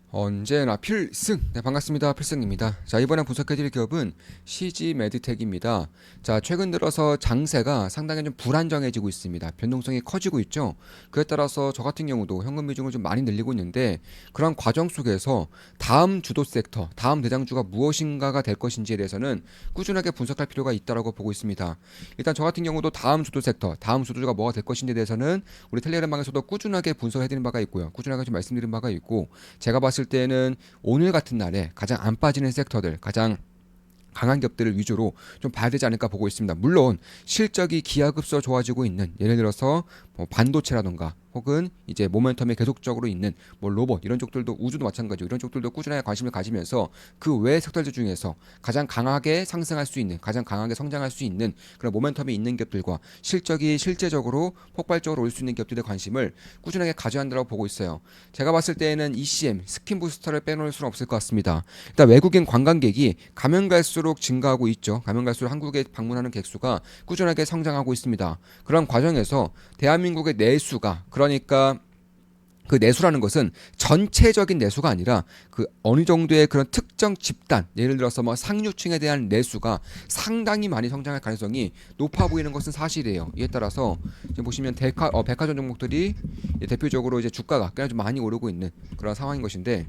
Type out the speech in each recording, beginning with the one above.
언제나 필승! 네, 반갑습니다. 필승입니다. 자, 이번에 분석해드릴 기업은 CG 메드텍입니다. 자, 최근 들어서 장세가 상당히 좀 불안정해지고 있습니다. 변동성이 커지고 있죠. 그에 따라서 저 같은 경우도 현금 비중을 좀 많이 늘리고 있는데, 그런 과정 속에서 다음 주도 섹터, 다음 대장주가 무엇인가가 될 것인지에 대해서는 꾸준하게 분석할 필요가 있다고 보고 있습니다. 일단 저 같은 경우도 다음 주도 섹터, 다음 주도주가 뭐가 될 것인지에 대해서는 우리 텔레그램방에서도 꾸준하게 분석해드린 바가 있고요. 꾸준하게 좀 말씀드린 바가 있고, 제가 봤을 때는 오늘 같은 날에 가장 안 빠지는 섹터들, 가장 강한 기업들을 위주로 좀 봐야 되지 않을까 보고 있습니다. 물론 실적이 기하급수로 좋아지고 있는, 예를 들어서 뭐 반도체라던가 혹은 이제 모멘텀이 계속적으로 있는 뭐 로봇 이런 쪽들도, 우주도 마찬가지고 이런 쪽들도 꾸준하게 관심을 가지면서 그 외 섹터들 중에서 가장 강하게 상승할 수 있는, 가장 강하게 성장할 수 있는 그런 모멘텀이 있는 기업들과 실적이 실제적으로 폭발적으로 올 수 있는 기업들의 관심을 꾸준하게 가져야 한다고 보고 있어요. 제가 봤을 때에는 ECM 스킨 부스터를 빼놓을 수는 없을 것 같습니다. 일단 외국인 관광객이 가면 갈수록 증가하고 있죠. 가면 갈수록 한국에 방문하는 객수가 꾸준하게 성장하고 있습니다. 그런 과정에서 대한민국의 내수가, 그러니까 그 내수라는 것은 전체적인 내수가 아니라 그 어느 정도의 그런 특정 집단, 예를 들어서 뭐 상류층에 대한 내수가 상당히 많이 성장할 가능성이 높아 보이는 것은 사실이에요. 이에 따라서 지금 보시면 백화점 종목들이 대표적으로 이제 주가가 꽤나 좀 많이 오르고 있는 그런 상황인 것인데,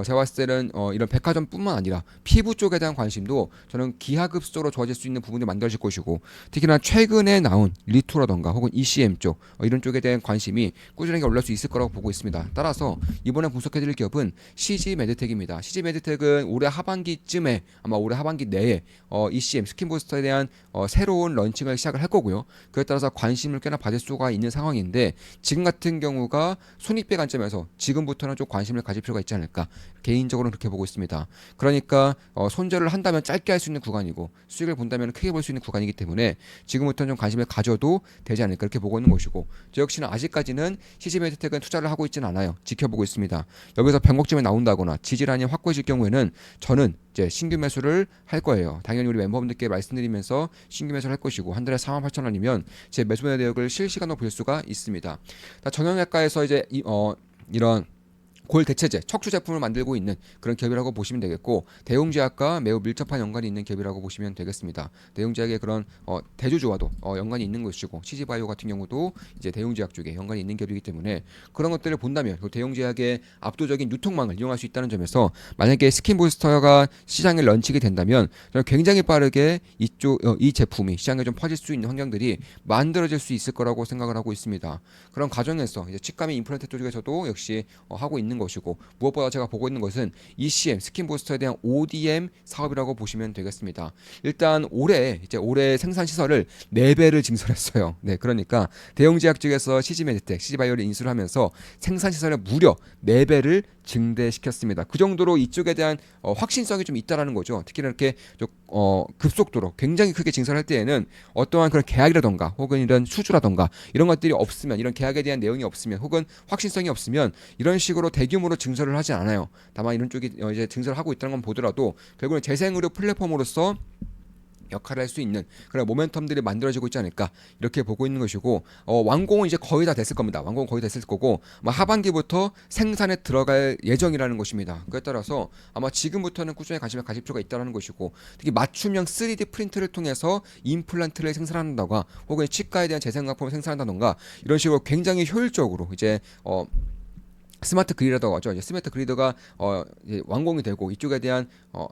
제가 봤을 때는 이런 백화점뿐만 아니라 피부 쪽에 대한 관심도 저는 기하급수적으로 좋아질 수 있는 부분이 만들어질 것이고, 특히나 최근에 나온 리투라던가 혹은 ECM 쪽, 이런 쪽에 대한 관심이 꾸준하게 올라올 수 있을 거라고 보고 있습니다. 따라서 이번에 분석해드릴 기업은 CG 메드텍입니다. CG 메드텍은 올해 하반기쯤에, 아마 올해 하반기 내에 ECM 스킨부스터에 대한 새로운 런칭을 시작을 할 거고요. 그에 따라서 관심을 꽤나 받을 수가 있는 상황인데, 지금 같은 경우가 손익배 관점에서 지금부터는 좀 관심을 가질 필요가 있지 않을까, 개인적으로는 그렇게 보고 있습니다. 그러니까 손절을 한다면 짧게 할 수 있는 구간이고, 수익을 본다면 크게 볼 수 있는 구간이기 때문에 지금부터는 좀 관심을 가져도 되지 않을까, 그렇게 보고 있는 것이고, 저 역시는 아직까지는 CG메드텍은 투자를 하고 있지는 않아요. 지켜보고 있습니다. 여기서 변곡점이 나온다거나 지지란이 확고해질 경우에는 저는 이제 신규 매수를 할 거예요. 당연히 우리 멤버분들께 말씀드리면서 신규 매수를 할 것이고, 한 달에 48,000원이면 제 매수 내역을 실시간으로 볼 수가 있습니다. 정형외과에서 이제 이런 골 대체제, 척추 제품을 만들고 있는 그런 기업이라고 보시면 되겠고, 대웅제약과 매우 밀접한 연관이 있는 기업이라고 보시면 되겠습니다. 대웅제약의 그런 대주주와도 연관이 있는 것이고, CG바이오 같은 경우도 이제 대웅제약 쪽에 연관이 있는 기업이기 때문에 그런 것들을 본다면 그 대웅제약의 압도적인 유통망을 이용할 수 있다는 점에서, 만약에 스킨부스터가 시장에 런칭이 된다면 저는 굉장히 빠르게 이 제품이 시장에 좀 퍼질 수 있는 환경들이 만들어질 수 있을 거라고 생각을 하고 있습니다. 그런 과정에서 이제 치과미 임플란트 쪽에서도 역시 하고 있는 것이고, 무엇보다 제가 보고 있는 것은 ECM 스킨부스터에 대한 ODM 사업이라고 보시면 되겠습니다. 일단 올해 생산 시설을 4배를 증설했어요. 네, 그러니까 대형제약 쪽에서 CG메드텍, CG바이오를 인수를 하면서 생산 시설을 무려 4배를 증대시켰습니다. 그 정도로 이쪽에 대한 확신성이 좀 있다라는 거죠. 특히 이렇게 좀, 급속도로 굉장히 크게 증설할 때에는 어떠한 그런 계약이라던가 혹은 이런 수주라던가 이런 것들이 없으면, 이런 계약에 대한 내용이 없으면 혹은 확신성이 없으면 이런 식으로 대규모로 증설을 하지 않아요. 다만 이런 쪽이 이제 증설을 하고 있다는 건 보더라도 결국은 재생의료 플랫폼으로서 역할을 할 수 있는 그런 모멘텀들이 만들어지고 있지 않을까, 이렇게 보고 있는 것이고, 완공은 이제 거의 다 됐을 겁니다. 완공은 거의 됐을 거고, 아마 하반기부터 생산에 들어갈 예정이라는 것입니다. 그에 따라서 아마 지금부터는 꾸준히 관심을 가질 필요가 있다는 것이고, 특히 맞춤형 3D 프린트를 통해서 임플란트를 생산한다던가 혹은 치과에 대한 재생약품을 생산한다던가 이런 식으로 굉장히 효율적으로 이제 스마트 그리더라고 하죠. 이제 스마트 그리더가 이제 완공이 되고 이쪽에 대한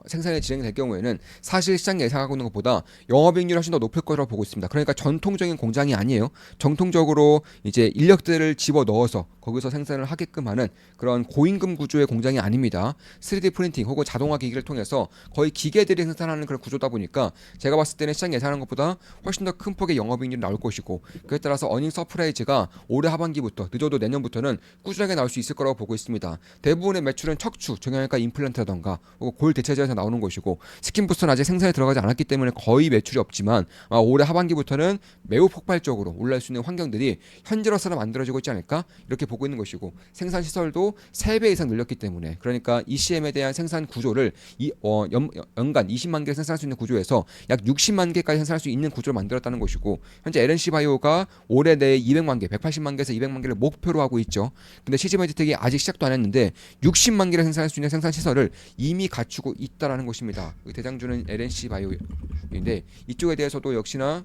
생산이 진행이 될 경우에는 사실 시장이 예상하고 있는 것보다 영업이익률이 훨씬 더 높을 거라고 보고 있습니다. 그러니까 전통적인 공장이 아니에요. 정통적으로 이제 인력들을 집어 넣어서 거기서 생산을 하게끔 하는 그런 고임금 구조의 공장이 아닙니다. 3D 프린팅 혹은 자동화 기기를 통해서 거의 기계들이 생산하는 그런 구조다 보니까 제가 봤을 때는 시장이 예상하는 것보다 훨씬 더 큰 폭의 영업이익률이 나올 것이고, 그에 따라서 어닝 서프라이즈가 올해 하반기부터, 늦어도 내년부터는 꾸준하게 나올 수 있을 거라고 보고 있습니다. 대부분의 매출은 척추, 정형외과 임플란트라던가 골 대체제에서 나오는 것이고, 스킨부스터는 아직 생산에 들어가지 않았기 때문에 거의 매출이 없지만 올해 하반기부터는 매우 폭발적으로 올라올 수 있는 환경들이 현재로서는 만들어지고 있지 않을까, 이렇게 보고 있는 것이고, 생산 시설도 3배 이상 늘렸기 때문에, 그러니까 ECM에 대한 생산 구조를 연간 20만 개 생산할 수 있는 구조에서 약 60만 개까지 생산할 수 있는 구조를 만들었다는 것이고, 현재 LNC 바이오가 올해 내에 200만 개, 180만 개에서 200만 개를 목표로 하고 있죠. 근데 CG메디텍이 생산하기 아직 시작도 안 했는데 60만 개를 생산할 수 있는 생산 시설을 이미 갖추고 있다라는 것입니다. 대장주는 LNC 바이오인데 이쪽에 대해서도 역시나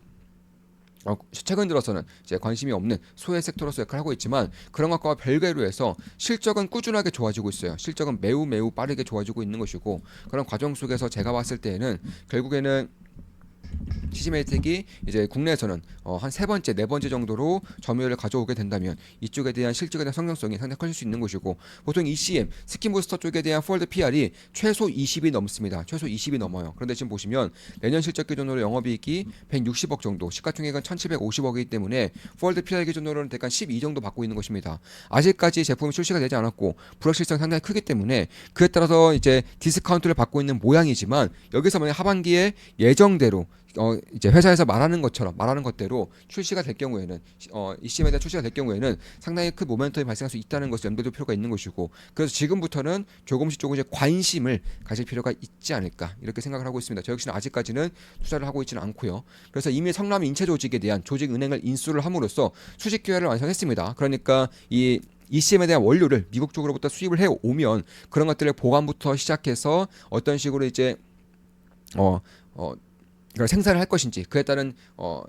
최근 들어서는 이제 관심이 없는 소외 섹터로서 역할을 하고 있지만 그런 것과 별개로 해서 실적은 꾸준하게 좋아지고 있어요. 실적은 매우 빠르게 좋아지고 있는 것이고 그런 과정 속에서 제가 봤을 때에는 결국에는 CG메디텍이 이제 국내에서는 한 세 번째, 네 번째 정도로 점유율을 가져오게 된다면 이쪽에 대한 실적에 대한 성장성이 상당히 커질 수 있는 것이고 보통 ECM, 스킨부스터 쪽에 대한 포워드 PR이 최소 20이 넘습니다. 최소 20이 넘어요. 그런데 지금 보시면 내년 실적 기준으로 영업이익이 160억 정도, 시가총액은 1,750억이기 때문에 포워드 PR 기준으로는 대략 12 정도 받고 있는 것입니다. 아직까지 제품이 출시가 되지 않았고 불확실성이 상당히 크기 때문에 그에 따라서 이제 디스카운트를 받고 있는 모양이지만 여기서 만약 하반기에 예정대로 이제 회사에서 말하는 것대로 출시가 될 경우에는 ECM에 대한 출시가 될 경우에는 상당히 큰 모멘텀이 발생할 수 있다는 것을 염두에 둘 필요가 있는 것이고 그래서 지금부터는 조금씩 이제 관심을 가질 필요가 있지 않을까 이렇게 생각을 하고 있습니다. 저 역시는 아직까지는 투자를 하고 있지는 않고요. 그래서 이미 성남 인체 조직에 대한 조직 은행을 인수를 함으로써 수직 계약을 완성했습니다. 그러니까 이 ECM에 대한 원료를 미국 쪽으로부터 수입을 해 오면 그런 것들의 보관부터 시작해서 어떤 식으로 이제 이걸 생산을 할 것인지 그에 따른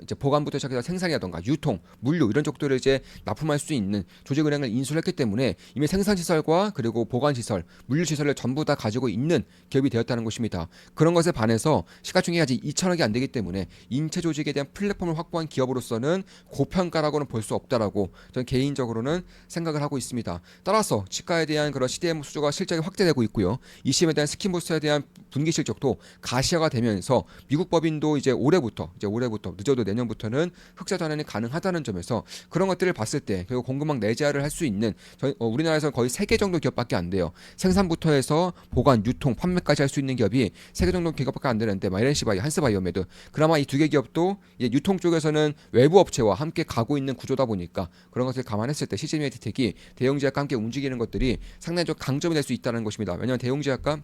이제 보관부터 시작해서 생산이라던가 유통, 물류 이런 쪽들을 이제 납품할 수 있는 조직은행을 인수를 했기 때문에 이미 생산시설과 그리고 보관시설, 물류시설을 전부 다 가지고 있는 기업이 되었다는 것입니다. 그런 것에 반해서 시가총액이 아직 2천억이 안 되기 때문에 인체 조직에 대한 플랫폼을 확보한 기업으로서는 고평가라고는 볼 수 없다라고 저는 개인적으로는 생각을 하고 있습니다. 따라서 치과에 대한 그런 CDM 수주가 실적이 확대되고 있고요. ECM에 대한 스킨부스터에 대한 분기 실적도 가시화가 되면서 미국 법인도 이제 올해부터 늦어도 내년부터는 흑자 전환이 가능하다는 점에서 그런 것들을 봤을 때 그리고 공급망 내재화를 할 수 있는 우리나라에서 거의 3개 정도 기업밖에 안 돼요. 생산부터 해서 보관, 유통, 판매까지 할 수 있는 기업이 3개 정도 기업밖에 안 되는데 LNC 바이오, 한스 바이오메드 그나마 이 2개 기업도 이제 유통 쪽에서는 외부 업체와 함께 가고 있는 구조다 보니까 그런 것을 감안했을 때 CG메디텍이 대형제약과 함께 움직이는 것들이 상당히 좀 강점이 될 수 있다는 것입니다. 왜냐하면 대형제약과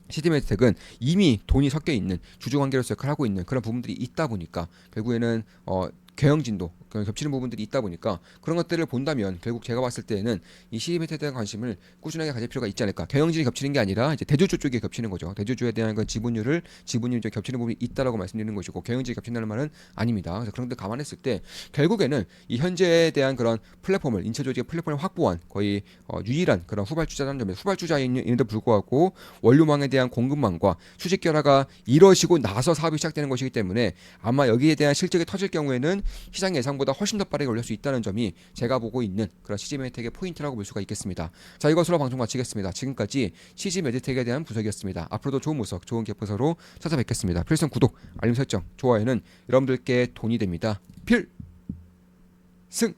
CG메디텍은 이미 돈이 섞여 있는 주주 관계로서 역할을 하고 있는 그런 부분들이 있다 보니까 결국에는 경영진도 겹치는 부분들이 있다 보니까 그런 것들을 본다면 결국 제가 봤을 때에는 이 CG메디텍에 대한 관심을 꾸준하게 가질 필요가 있지 않을까. 경영진이 겹치는 게 아니라 이제 대주주 쪽에 겹치는 거죠. 대주주에 대한 건 지분율이 좀 겹치는 부분이 있다라고 말씀드리는 것이고 경영진이 겹친다는 말은 아닙니다. 그래서 그런 데 감안했을 때 결국에는 이 현재에 대한 그런 플랫폼을 인체 조직의 플랫폼을 확보한 거의 유일한 그런 후발주자라는 점에서 후발주자인데도 불구하고 원료망에 대한 공급망과 수직 결합가 이뤄지고 나서 사업이 시작되는 것이기 때문에 아마 여기에 대한 실적이 터질 경우에는 시장 예상보다 훨씬 더 빠르게 올릴 수 있다는 점이 제가 보고 있는 그런 CG메디텍의 포인트라고 볼 수가 있겠습니다. 자, 이것으로 방송 마치겠습니다. 지금까지 CG메디텍에 대한 분석이었습니다. 앞으로도 좋은 분석, 좋은 기업 분석으로 찾아뵙겠습니다. 필승 구독, 알림 설정, 좋아요는 여러분들께 돈이 됩니다. 필승!